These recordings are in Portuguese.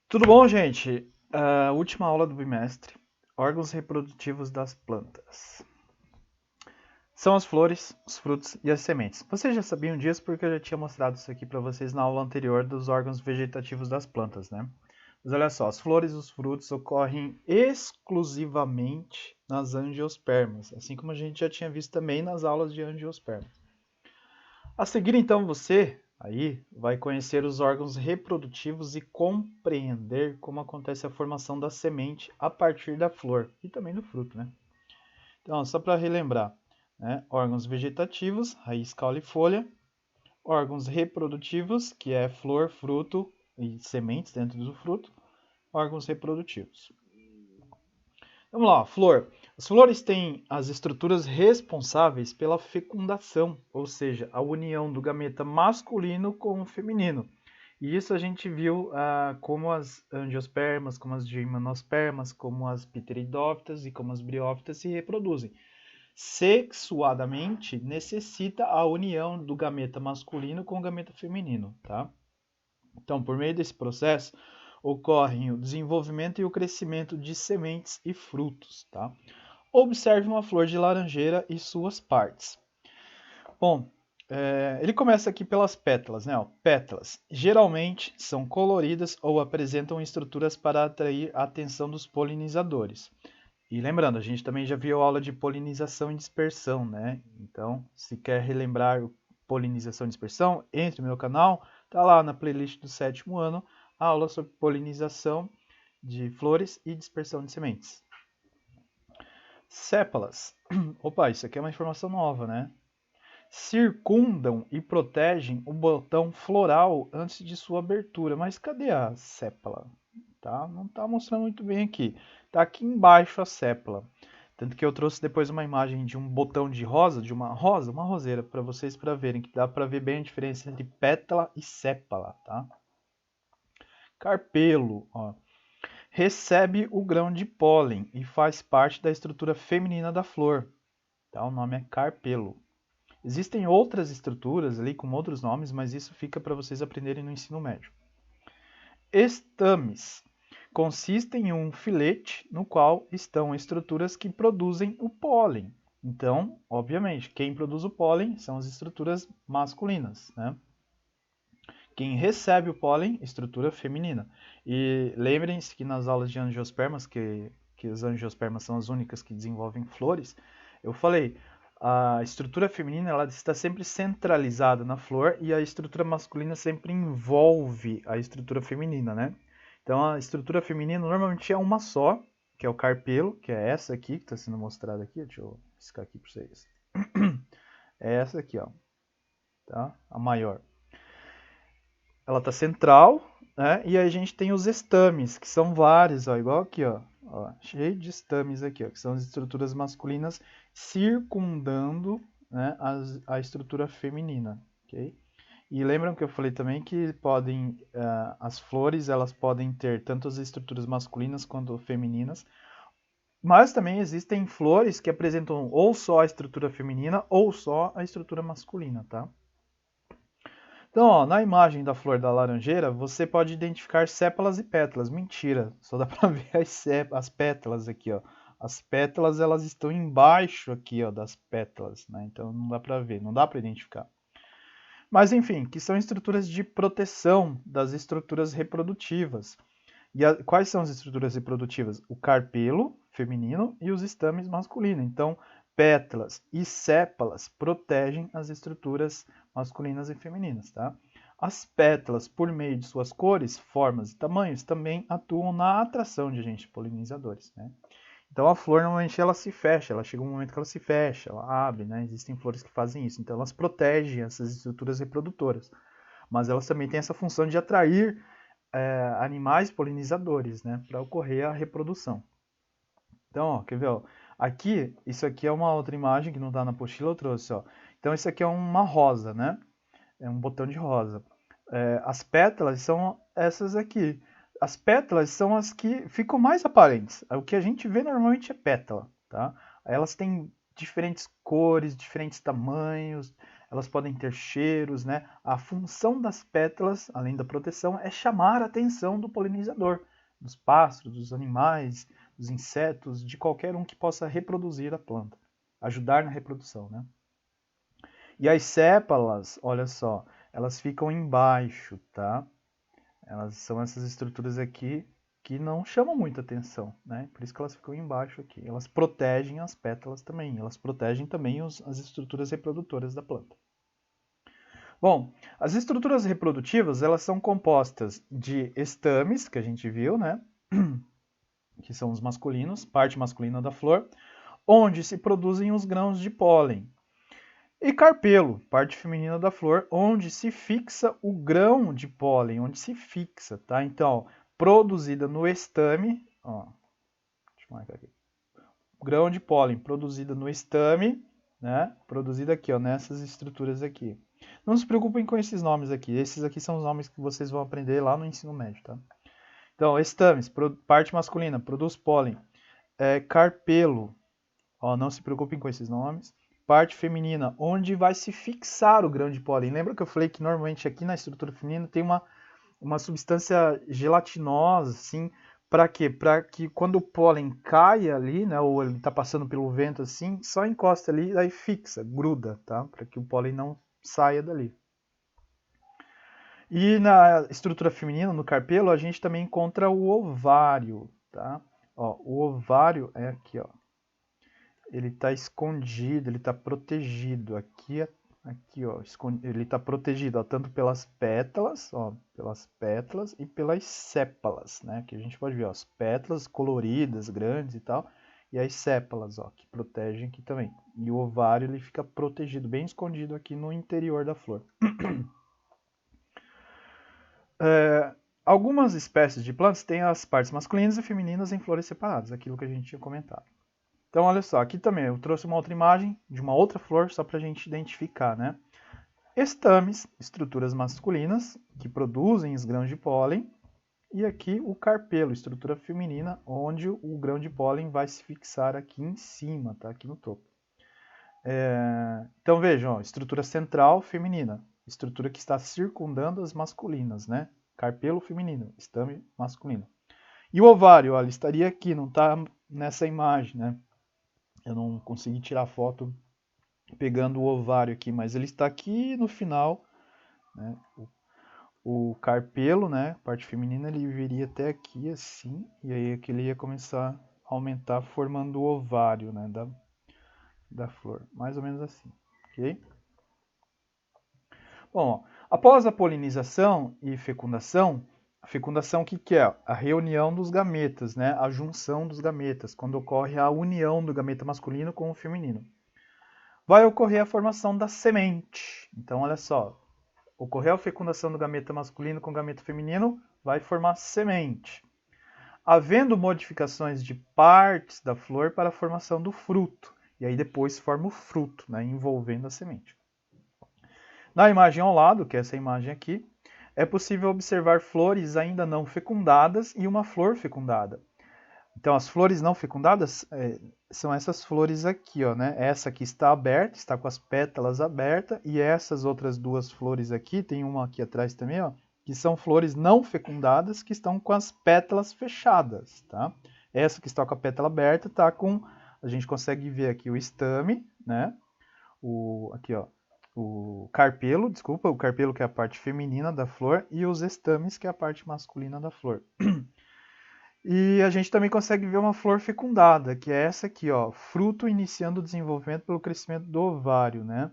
Tudo bom, gente? Última aula do bimestre. Órgãos reprodutivos das plantas. São as flores, os frutos e as sementes. Vocês já sabiam disso porque eu já tinha mostrado isso aqui para vocês na aula anterior dos órgãos vegetativos das plantas, né? Mas olha só, as flores e os frutos ocorrem exclusivamente nas angiospermas, assim como a gente já tinha visto também nas aulas de angiospermas. A seguir, então, você aí vai conhecer os órgãos reprodutivos e compreender como acontece a formação da semente a partir da flor e também do fruto, né? Então, só para relembrar, né? Órgãos vegetativos, raiz, caule e folha. Órgãos reprodutivos, que é flor, fruto e sementes dentro do fruto. Órgãos reprodutivos. Vamos lá, flor. As flores têm as estruturas responsáveis pela fecundação, ou seja, a união do gameta masculino com o feminino. E isso a gente viu como as angiospermas, como as gimnospermas, como as pteridófitas e como as briófitas se reproduzem. Sexuadamente, necessita a união do gameta masculino com o gameta feminino, tá? Então, por meio desse processo, ocorrem o desenvolvimento e o crescimento de sementes e frutos, tá? Observe uma flor de laranjeira e suas partes. Bom, ele começa aqui pelas pétalas, né? Ó, pétalas geralmente são coloridas ou apresentam estruturas para atrair a atenção dos polinizadores. E lembrando, a gente também já viu aula de polinização e dispersão, né? Então, se quer relembrar polinização e dispersão, entre no meu canal, tá lá na playlist do sétimo ano, a aula sobre polinização de flores e dispersão de sementes. Sépalas. Opa, isso aqui é uma informação nova, né? Circundam e protegem o botão floral antes de sua abertura. Mas cadê a sépala? Tá? Não está mostrando muito bem aqui. Está aqui embaixo a sépala. Tanto que eu trouxe depois uma imagem de um botão de rosa, de uma rosa, uma roseira, para vocês para verem, que dá para ver bem a diferença entre pétala e sépala, tá? Carpelo, ó, recebe o grão de pólen e faz parte da estrutura feminina da flor. Tá? O nome é carpelo. Existem outras estruturas ali com outros nomes, mas isso fica para vocês aprenderem no ensino médio. Estames consistem em um filete no qual estão estruturas que produzem o pólen. Então, obviamente, quem produz o pólen são as estruturas masculinas, né? Quem recebe o pólen, estrutura feminina. E lembrem-se que nas aulas de angiospermas, que as angiospermas são as únicas que desenvolvem flores, eu falei, a estrutura feminina ela está sempre centralizada na flor e a estrutura masculina sempre envolve a estrutura feminina, né? Então a estrutura feminina normalmente é uma só, que é o carpelo, que é essa aqui que está sendo mostrada aqui. Deixa eu riscar aqui para vocês. É essa aqui, ó, tá? A maior. Ela está central, né? E aí a gente tem os estames, que são vários, ó, igual aqui, ó, cheio de estames aqui, ó, que são as estruturas masculinas circundando, né, a estrutura feminina, ok? E lembram que eu falei também que as flores elas podem ter tanto as estruturas masculinas quanto femininas, mas também existem flores que apresentam ou só a estrutura feminina ou só a estrutura masculina, tá? Então, ó, na imagem da flor da laranjeira, você pode identificar sépalas e pétalas. Mentira, só dá para ver as pétalas aqui, ó. As pétalas elas estão embaixo aqui, ó, das pétalas, né? Então não dá para ver, não dá para identificar. Mas enfim, que são estruturas de proteção das estruturas reprodutivas. Quais são as estruturas reprodutivas? O carpelo feminino e os estames masculino. Então, pétalas e sépalas protegem as estruturas masculinas e femininas, tá? As pétalas, por meio de suas cores, formas e tamanhos, também atuam na atração de agentes polinizadores, né? Então a flor normalmente ela se fecha, ela chega um momento que ela se fecha, ela abre, né? Existem flores que fazem isso, então elas protegem essas estruturas reprodutoras, mas elas também têm essa função de atrair animais polinizadores, né, para ocorrer a reprodução. Então, ó, quer ver? Ó, aqui, isso aqui é uma outra imagem que não está na apostila, eu trouxe. Ó. Então, isso aqui é uma rosa, né? É um botão de rosa. As pétalas são essas aqui. As pétalas são as que ficam mais aparentes. O que a gente vê normalmente é pétala, tá? Elas têm diferentes cores, diferentes tamanhos, elas podem ter cheiros, né? A função das pétalas, além da proteção, é chamar a atenção do polinizador, dos pássaros, dos animais, dos insetos, de qualquer um que possa reproduzir a planta, ajudar na reprodução, né? E as sépalas, olha só, elas ficam embaixo, tá? Elas são essas estruturas aqui que não chamam muita atenção, né? Por isso que elas ficam embaixo aqui. Elas protegem as pétalas também, elas protegem também as estruturas reprodutoras da planta. Bom, as estruturas reprodutivas, elas são compostas de estames, que a gente viu, né? Que são os masculinos, parte masculina da flor, onde se produzem os grãos de pólen. E carpelo, parte feminina da flor, onde se fixa o grão de pólen, onde se fixa, tá? Então, produzida no estame, ó, deixa eu marcar aqui. Grão de pólen produzida no estame, né? Produzida aqui, ó, nessas estruturas aqui. Não se preocupem com esses nomes aqui. Esses aqui são os nomes que vocês vão aprender lá no ensino médio, tá? Então, estames, parte masculina, produz pólen. Carpelo, ó, não se preocupem com esses nomes. Parte feminina, onde vai se fixar o grão de pólen. Lembra que eu falei que normalmente aqui na estrutura feminina tem uma substância gelatinosa, assim, para quê? Para que quando o pólen cai ali, né, ou ele está passando pelo vento assim, só encosta ali e aí fixa, gruda, tá? Para que o pólen não saia dali. E na estrutura feminina, no carpelo, a gente também encontra o ovário, tá? Ó, o ovário é aqui, ó. Ele está escondido, ele está protegido. Aqui, ó, ele está protegido, ó, tanto pelas pétalas e pelas sépalas, né? Que a gente pode ver, ó, as pétalas coloridas, grandes e tal, e as sépalas, ó, que protegem aqui também. E o ovário ele fica protegido, bem escondido aqui no interior da flor. Algumas espécies de plantas têm as partes masculinas e femininas em flores separadas, aquilo que a gente tinha comentado. Então, olha só, aqui também eu trouxe uma outra imagem de uma outra flor, só para a gente identificar, né? Estames, estruturas masculinas, que produzem os grãos de pólen, e aqui o carpelo, estrutura feminina, onde o grão de pólen vai se fixar aqui em cima, tá? Aqui no topo. Então, vejam, ó, estrutura central feminina, estrutura que está circundando as masculinas, né? Carpelo feminino, estame masculino. E o ovário, olha, estaria aqui, não está nessa imagem, né? Eu não consegui tirar foto pegando o ovário aqui, mas ele está aqui no final, né? O carpelo, né? Parte feminina, ele viria até aqui assim, e aí aqui ele ia começar a aumentar formando o ovário, né? Da flor, mais ou menos assim, ok? Bom, após a polinização e fecundação, a fecundação o que é? A reunião dos gametas, né? A junção dos gametas, quando ocorre a união do gameta masculino com o feminino. Vai ocorrer a formação da semente. Então, olha só, ocorreu a fecundação do gameta masculino com o gameta feminino, vai formar semente. Havendo modificações de partes da flor para a formação do fruto. E aí depois forma o fruto, né, envolvendo a semente. Na imagem ao lado, que é essa imagem aqui, é possível observar flores ainda não fecundadas e uma flor fecundada. Então, as flores não fecundadas são essas flores aqui, ó, né? Essa aqui está aberta, está com as pétalas abertas, e essas outras duas flores aqui, tem uma aqui atrás também, ó, que são flores não fecundadas, que estão com as pétalas fechadas, tá? Essa que está com a pétala aberta está com, a gente consegue ver aqui o estame, né? Aqui, ó, o carpelo que é a parte feminina da flor, e os estames, que é a parte masculina da flor. E a gente também consegue ver uma flor fecundada, que é essa aqui, ó, fruto iniciando o desenvolvimento pelo crescimento do ovário, né?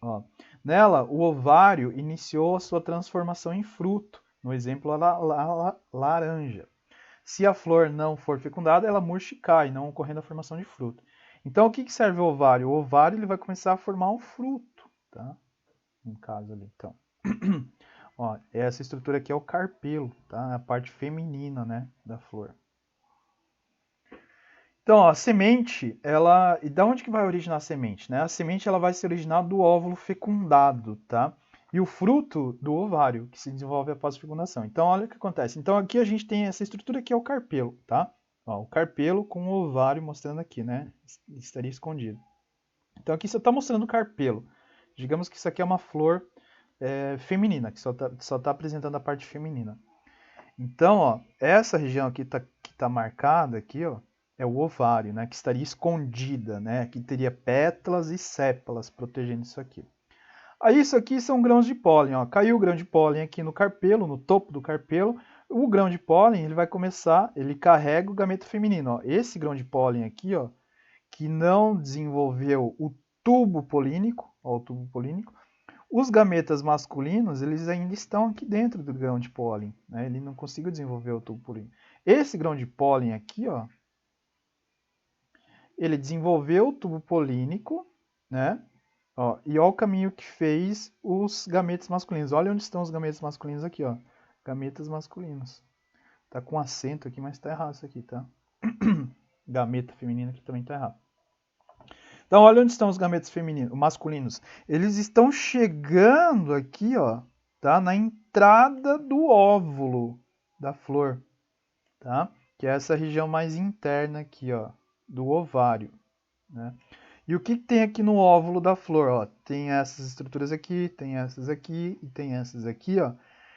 Ó, nela, o ovário iniciou a sua transformação em fruto, no exemplo a laranja. Se a flor não for fecundada, ela murcha e cai, não ocorrendo a formação de fruto. Então, o que serve o ovário? O ovário ele vai começar a formar um fruto, tá? No caso ali, então. Ó, essa estrutura aqui é o carpelo, tá? A parte feminina, né, da flor. Então, ó, a semente, ela... E da onde que vai originar a semente, né? A semente, ela vai se originar do óvulo fecundado, tá? E o fruto do ovário, que se desenvolve após a fecundação. Então, olha o que acontece. Então, aqui a gente tem essa estrutura que é o carpelo, tá? Ó, o carpelo com o ovário mostrando aqui, né? Estaria escondido. Então, aqui você está mostrando o carpelo. Digamos que isso aqui é uma flor feminina, que só tá apresentando a parte feminina. Então, ó, essa região aqui que tá marcada aqui, ó, é o ovário, né, que estaria escondida, né, que teria pétalas e sépalas protegendo isso aqui. Aí isso aqui são grãos de pólen, ó. Caiu o grão de pólen aqui no carpelo, no topo do carpelo. O grão de pólen, ele vai começar, ele carrega o gameto feminino, ó. Esse grão de pólen aqui, ó, que não desenvolveu o tubo polínico, ó, o tubo polínico. Os gametas masculinos, eles ainda estão aqui dentro do grão de pólen, né? Ele não conseguiu desenvolver o tubo polínico. Esse grão de pólen aqui, ó, ele desenvolveu o tubo polínico, né? Ó, e olha o caminho que fez os gametas masculinos. Olha onde estão os gametas masculinos aqui, ó. Gametas masculinos. Tá com acento aqui, mas tá errado isso aqui, tá? Gameta feminina aqui também tá errado. Então, olha onde estão os gametas femininos, masculinos. Eles estão chegando aqui, ó, tá? Na entrada do óvulo da flor, tá? Que é essa região mais interna aqui, ó, do ovário, né? E o que tem aqui no óvulo da flor? Ó, tem essas estruturas aqui, tem essas aqui e tem essas aqui, ó,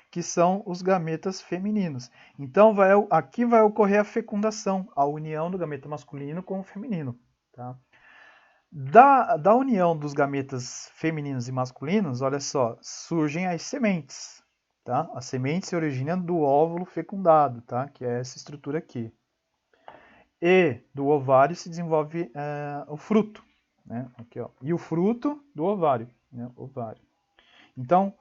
que são os gametas femininos. Então, aqui vai ocorrer a fecundação, a união do gameta masculino com o feminino. Tá? Da união dos gametas femininos e masculinos, olha só, surgem as sementes. Tá? A semente se origina do óvulo fecundado, tá? Que é essa estrutura aqui. E do ovário se desenvolve o fruto. Né? Aqui, ó. E o fruto do ovário, né? Ovário. Então,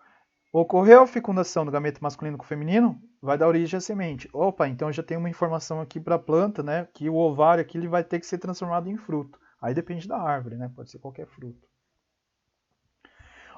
ocorreu a fecundação do gameto masculino com o feminino, vai dar origem à semente. Opa, então já tem uma informação aqui para a planta, né? Que o ovário aqui ele vai ter que ser transformado em fruto. Aí depende da árvore, né? Pode ser qualquer fruto.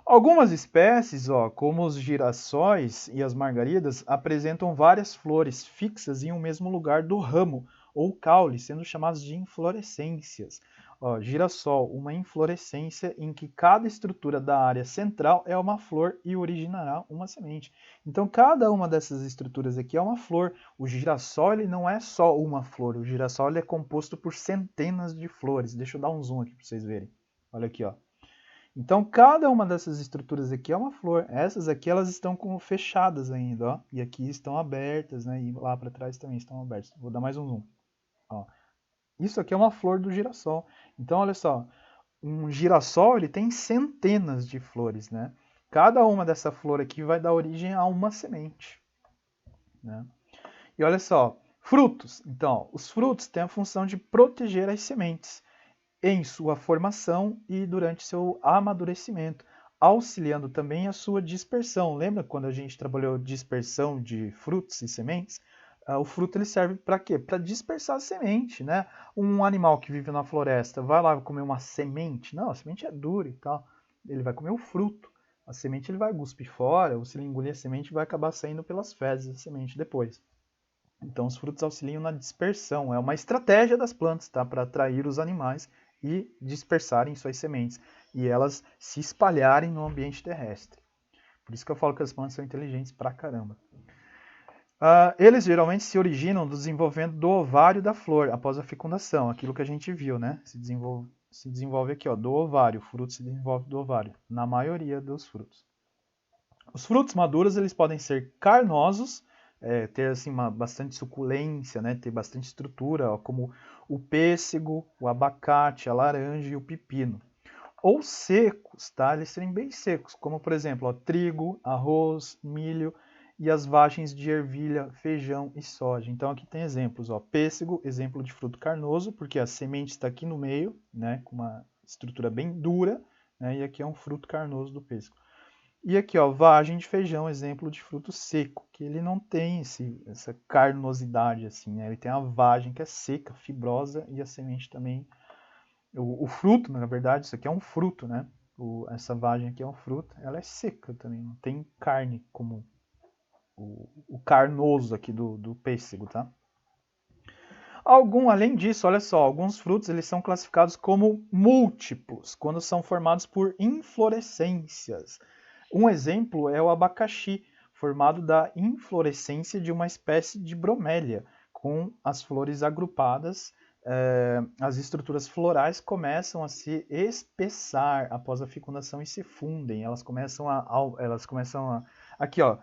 Algumas espécies, ó, como os girassóis e as margaridas, apresentam várias flores fixas em um mesmo lugar do ramo ou caule, sendo chamadas de inflorescências. Ó, girassol, uma inflorescência em que cada estrutura da área central é uma flor e originará uma semente. Então, cada uma dessas estruturas aqui é uma flor. O girassol ele não é só uma flor, o girassol ele é composto por centenas de flores. Deixa eu dar um zoom aqui para vocês verem. Olha aqui, ó. Então, cada uma dessas estruturas aqui é uma flor. Essas aqui, elas estão fechadas ainda, ó. E aqui estão abertas, né? E lá para trás também estão abertas. Vou dar mais um zoom. Ó. Isso aqui é uma flor do girassol. Então, olha só. Um girassol, ele tem centenas de flores, né? Cada uma dessa flor aqui vai dar origem a uma semente, né? E olha só. Frutos. Então, os frutos têm a função de proteger as sementes em sua formação e durante seu amadurecimento, auxiliando também a sua dispersão. Lembra quando a gente trabalhou dispersão de frutos e sementes? O fruto ele serve para quê? Para dispersar a semente, né? Um animal que vive na floresta vai lá comer uma semente? Não, a semente é dura e tal. Ele vai comer o fruto. A semente ele vai cuspir fora, ou se ele engolir a semente, vai acabar saindo pelas fezes da semente depois. Então, os frutos auxiliam na dispersão. É uma estratégia das plantas, tá? Para atrair os animais e dispersarem suas sementes e elas se espalharem no ambiente terrestre. Por isso que eu falo que as plantas são inteligentes pra caramba. Eles geralmente se originam do desenvolvimento do ovário da flor após a fecundação, aquilo que a gente viu, né? Se desenvolve aqui, ó, do ovário. O fruto se desenvolve do ovário, na maioria dos frutos. Os frutos maduros eles podem ser carnosos, ter assim bastante suculência, né? Ter bastante estrutura, ó, como o pêssego, o abacate, a laranja e o pepino. Ou secos, tá? Eles serem bem secos, como por exemplo, ó, trigo, arroz, milho e as vagens de ervilha, feijão e soja. Então aqui tem exemplos, ó, pêssego, exemplo de fruto carnoso, porque a semente está aqui no meio, né, com uma estrutura bem dura, né, e aqui é um fruto carnoso do pêssego. E aqui, ó, vagem de feijão, exemplo de fruto seco, que ele não tem essa carnosidade assim, né? Ele tem a vagem que é seca, fibrosa e a semente também. O fruto, na verdade, isso aqui é um fruto, né? Essa vagem aqui é um fruto, ela é seca também, não tem carne como o carnoso aqui do pêssego, tá? Além disso, olha só, alguns frutos eles são classificados como múltiplos, quando são formados por inflorescências. Um exemplo é o abacaxi, formado da inflorescência de uma espécie de bromélia, com as flores agrupadas as estruturas florais começam a se espessar após a fecundação e se fundem. Elas começam a aqui, ó,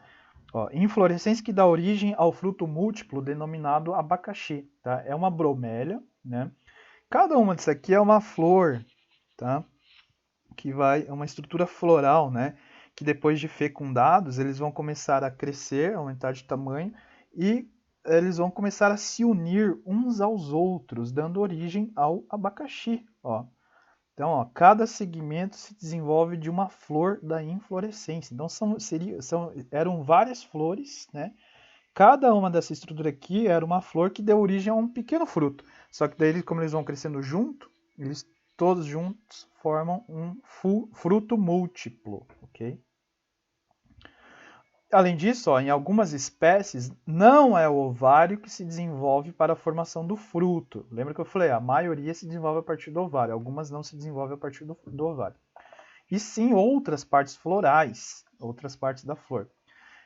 inflorescência que dá origem ao fruto múltiplo denominado abacaxi, tá? É uma bromélia, né? Cada uma disso aqui é uma flor, tá? É uma estrutura floral, né? Que depois de fecundados, eles vão começar a crescer, aumentar de tamanho e eles vão começar a se unir uns aos outros, dando origem ao abacaxi, ó. Então, ó, cada segmento se desenvolve de uma flor da inflorescência. Então, eram várias flores, né? Cada uma dessa estrutura aqui era uma flor que deu origem a um pequeno fruto. Só que daí, como eles vão crescendo junto, eles todos juntos formam um fruto múltiplo, ok? Além disso, ó, em algumas espécies, não é o ovário que se desenvolve para a formação do fruto. Lembra que eu falei? A maioria se desenvolve a partir do ovário, algumas não se desenvolvem a partir do ovário. E sim outras partes florais, outras partes da flor.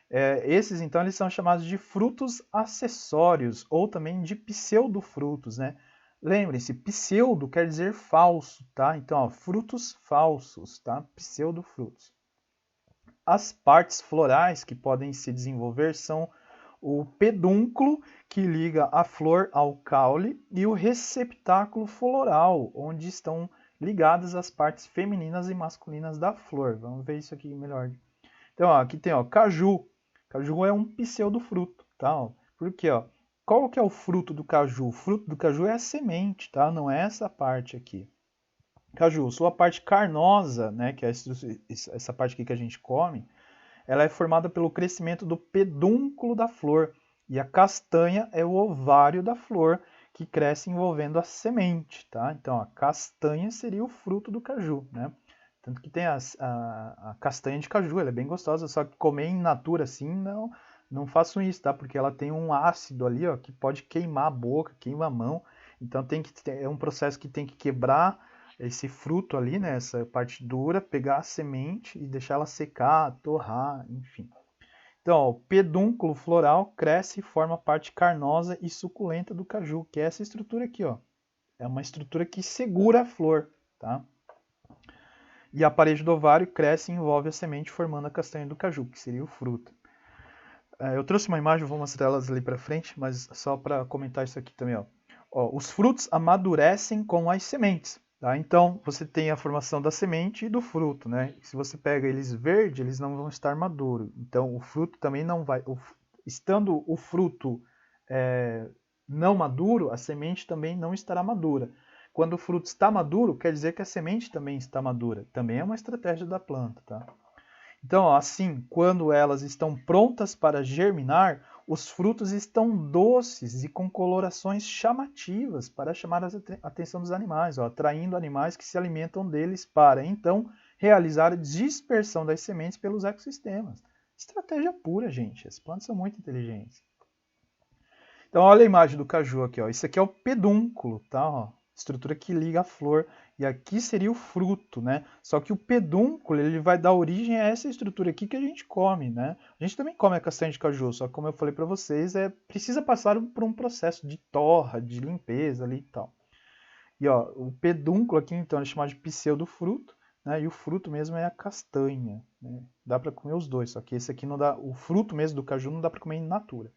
Esses, então, eles são chamados de frutos acessórios, ou também de pseudofrutos, né? Lembrem-se, pseudo quer dizer falso, tá? Então, ó, frutos falsos, tá? Pseudofrutos. As partes florais que podem se desenvolver são o pedúnculo, que liga a flor ao caule, e o receptáculo floral, onde estão ligadas as partes femininas e masculinas da flor. Vamos ver isso aqui melhor. Então, ó, aqui tem, ó, caju. Caju é um pseudofruto, tá? Ó, por quê, ó? Qual que é o fruto do caju? O fruto do caju é a semente, tá? Não é essa parte aqui. Caju, sua parte carnosa, né, que é essa parte aqui que a gente come, ela é formada pelo crescimento do pedúnculo da flor. E a castanha é o ovário da flor, que cresce envolvendo a semente, tá? Então, a castanha seria o fruto do caju, né? Tanto que tem a castanha de caju, ela é bem gostosa, só que comer in natura assim, não façam isso, tá? Porque ela tem um ácido ali, ó, que pode queimar a boca, queima a mão. Então é um processo que tem que quebrar esse fruto ali, né, essa parte dura, pegar a semente e deixar ela secar, torrar, enfim. Então, ó, o pedúnculo floral cresce e forma a parte carnosa e suculenta do caju, que é essa estrutura aqui, ó. É uma estrutura que segura a flor, tá? E a parede do ovário cresce e envolve a semente, formando a castanha do caju, que seria o fruto. Eu trouxe uma imagem, vou mostrar elas ali para frente, mas só para comentar isso aqui também, ó. Os frutos amadurecem com as sementes. Tá? Então, você tem a formação da semente e do fruto, né? Se você pega eles verdes, eles não vão estar maduros. Então, o fruto também não vai... Estando o fruto não maduro, a semente também não estará madura. Quando o fruto está maduro, quer dizer que a semente também está madura. Também é uma estratégia da planta, tá? Então, assim, quando elas estão prontas para germinar, os frutos estão doces e com colorações chamativas para chamar a atenção dos animais, ó, atraindo animais que se alimentam deles para, então, realizar a dispersão das sementes pelos ecossistemas. Estratégia pura, gente. As plantas são muito inteligentes. Então, olha a imagem do caju aqui, ó. Isso aqui é o pedúnculo, tá? Ó, estrutura que liga a flor. E aqui seria o fruto, né? Só que o pedúnculo, ele vai dar origem a essa estrutura aqui que a gente come, né? A gente também come a castanha de caju, só que como eu falei para vocês, precisa passar por um processo de torra, de limpeza ali e tal. E ó, o pedúnculo aqui, então, é chamado de pseudofruto, né? E o fruto mesmo é a castanha, né? Dá para comer os dois, só que esse aqui não dá, o fruto mesmo do caju não dá para comer in natura.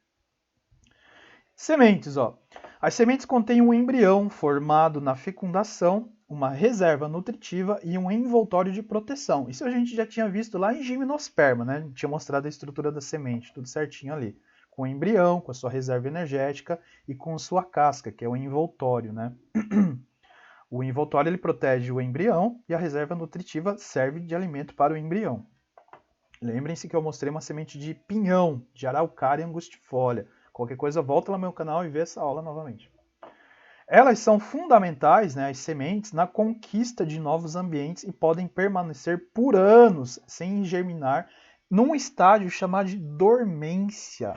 Sementes, ó. As sementes contêm um embrião formado na fecundação, uma reserva nutritiva e um envoltório de proteção. Isso a gente já tinha visto lá em Gimnosperma, né? A gente tinha mostrado a estrutura da semente, tudo certinho ali. Com o embrião, com a sua reserva energética e com sua casca, que é o envoltório, né? O envoltório ele protege o embrião e a reserva nutritiva serve de alimento para o embrião. Lembrem-se que eu mostrei uma semente de pinhão, de araucária angustifolia. Qualquer coisa, volta lá no meu canal e vê essa aula novamente. Elas são fundamentais, né, as sementes, na conquista de novos ambientes e podem permanecer por anos sem germinar num estágio chamado de dormência.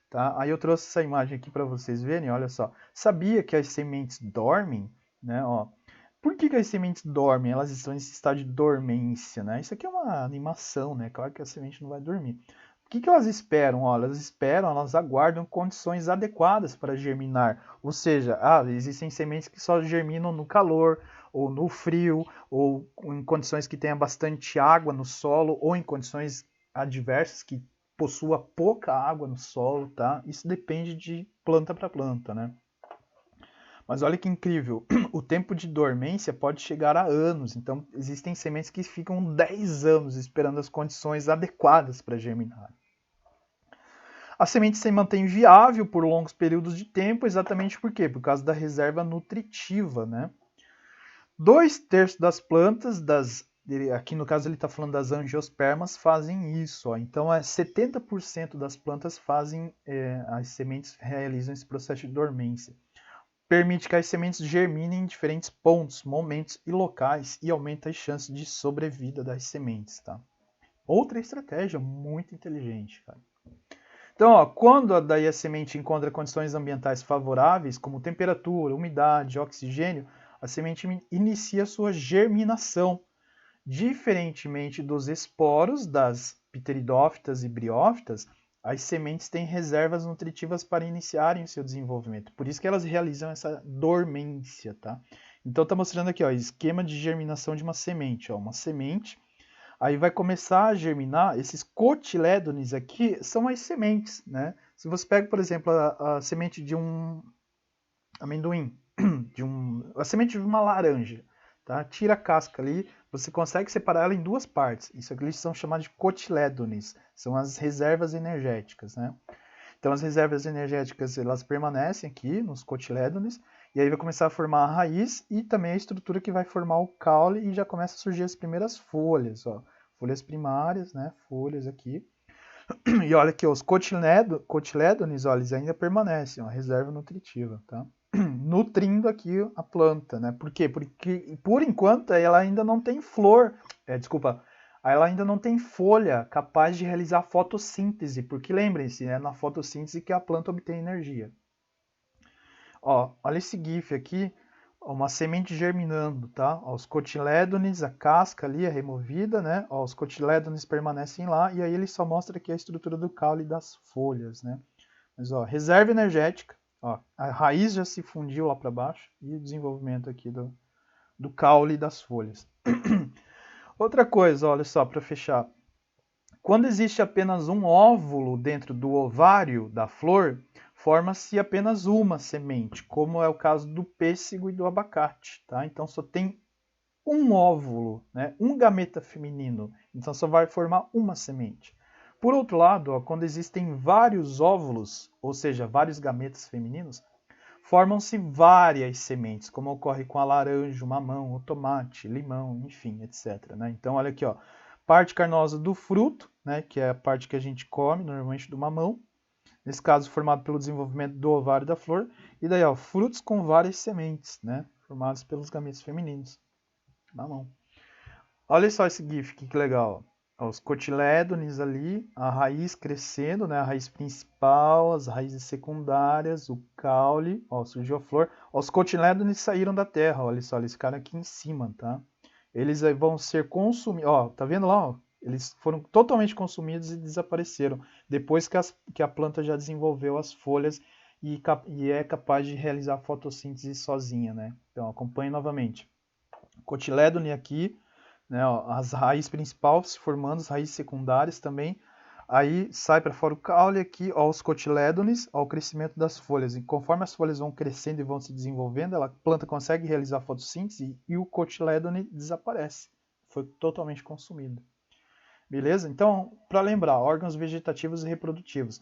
Tá? Aí eu trouxe essa imagem aqui para vocês verem, olha só. Sabia que as sementes dormem? Né? Ó, por que as sementes dormem? Elas estão nesse estado de dormência, né? Isso aqui é uma animação, né? Claro que a semente não vai dormir. O que elas esperam? Ó, elas esperam, elas aguardam condições adequadas para germinar. Ou seja, existem sementes que só germinam no calor, ou no frio, ou em condições que tenha bastante água no solo, ou em condições adversas que possua pouca água no solo, tá? Isso depende de planta para planta, né? Mas olha que incrível, o tempo de dormência pode chegar a anos, então existem sementes que ficam 10 anos esperando as condições adequadas para germinar. A semente se mantém viável por longos períodos de tempo, exatamente por quê? Por causa da reserva nutritiva, né? 2/3 das plantas, aqui no caso ele está falando das angiospermas, fazem isso. Ó. Então, 70% das plantas fazem, as sementes realizam esse processo de dormência. Permite que as sementes germinem em diferentes pontos, momentos e locais e aumenta as chances de sobrevida das sementes. Tá? Outra estratégia muito inteligente, cara. Então, ó, quando daí a semente encontra condições ambientais favoráveis, como temperatura, umidade, oxigênio, a semente inicia sua germinação. Diferentemente dos esporos das pteridófitas e briófitas, as sementes têm reservas nutritivas para iniciarem o seu desenvolvimento. Por isso que elas realizam essa dormência, tá? Então está mostrando aqui, ó, esquema de germinação de uma semente, ó, uma semente. Aí vai começar a germinar, esses cotilédones aqui são as sementes, né? Se você pega, por exemplo, a semente de um amendoim, a semente de uma laranja, tá? Tira a casca ali, você consegue separar ela em duas partes. Isso aqui são chamados de cotilédones, são as reservas energéticas, né? Então as reservas energéticas elas permanecem aqui nos cotilédones e aí vai começar a formar a raiz e também a estrutura que vai formar o caule e já começa a surgir as primeiras folhas, ó. Folhas primárias, né? Folhas aqui. E olha aqui, os cotilédones, ó, eles ainda permanecem, ó, reserva nutritiva, tá? Nutrindo aqui a planta, né? Por quê? Porque por enquanto ela ainda não tem flor, ela ainda não tem folha capaz de realizar fotossíntese, porque lembrem-se, é na fotossíntese que a planta obtém energia. Ó, olha esse GIF aqui, uma semente germinando, tá? Ó, os cotilédones, a casca ali é removida, né? Ó, os cotilédones permanecem lá e aí ele só mostra aqui a estrutura do caule das folhas, né? Mas ó, reserva energética, ó, a raiz já se fundiu lá para baixo e o desenvolvimento aqui do caule das folhas. Outra coisa, olha só, para fechar. Quando existe apenas um óvulo dentro do ovário da flor, forma-se apenas uma semente, como é o caso do pêssego e do abacate. Tá? Então só tem um óvulo, né? Um gameta feminino. Então só vai formar uma semente. Por outro lado, ó, quando existem vários óvulos, ou seja, vários gametas femininos, formam-se várias sementes, como ocorre com a laranja, o mamão, o tomate, limão, enfim, etc. Né? Então, olha aqui, ó, parte carnosa do fruto, né, que é a parte que a gente come, normalmente do mamão, nesse caso formado pelo desenvolvimento do ovário da flor, e daí, ó, frutos com várias sementes, né, formados pelos gametas femininos, mamão. Olha só esse GIF, que legal. Os cotilédones ali, a raiz crescendo, né? A raiz principal, as raízes secundárias, o caule, ó, surgiu a flor. Ó, os cotilédones saíram da terra, olha só, eles ficaram aqui em cima, tá? Eles vão ser consumidos, ó, tá vendo lá, ó? Eles foram totalmente consumidos e desapareceram, depois que a planta já desenvolveu as folhas e é capaz de realizar fotossíntese sozinha, né? Então, acompanhe novamente. Cotilédone aqui, né, ó, as raízes principais se formando, as raízes secundárias também. Aí sai para fora o caule aqui, ó, os cotilédones, ó, o crescimento das folhas. E conforme as folhas vão crescendo e vão se desenvolvendo, a planta consegue realizar fotossíntese e o cotilédone desaparece. Foi totalmente consumido. Beleza? Então, para lembrar, órgãos vegetativos e reprodutivos.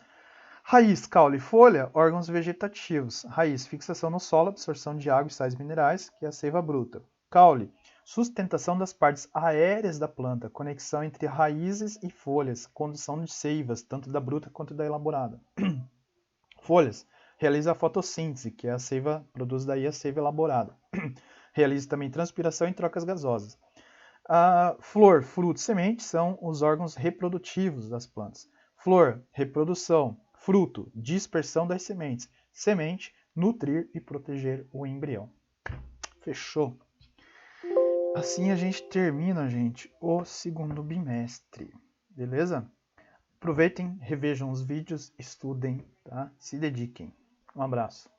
Raiz, caule e folha, órgãos vegetativos. Raiz, fixação no solo, absorção de água e sais minerais, que é a seiva bruta. Caule, sustentação das partes aéreas da planta, conexão entre raízes e folhas, condução de seivas, tanto da bruta quanto da elaborada. Folhas, realiza a fotossíntese, que é a seiva, produz daí a seiva elaborada. Realiza também transpiração e trocas gasosas. A flor, fruto e semente são os órgãos reprodutivos das plantas. Flor, reprodução. Fruto, dispersão das sementes. Semente, nutrir e proteger o embrião. Fechou? Assim a gente termina, gente, o segundo bimestre. Beleza? Aproveitem, revejam os vídeos, estudem, tá? Se dediquem. Um abraço.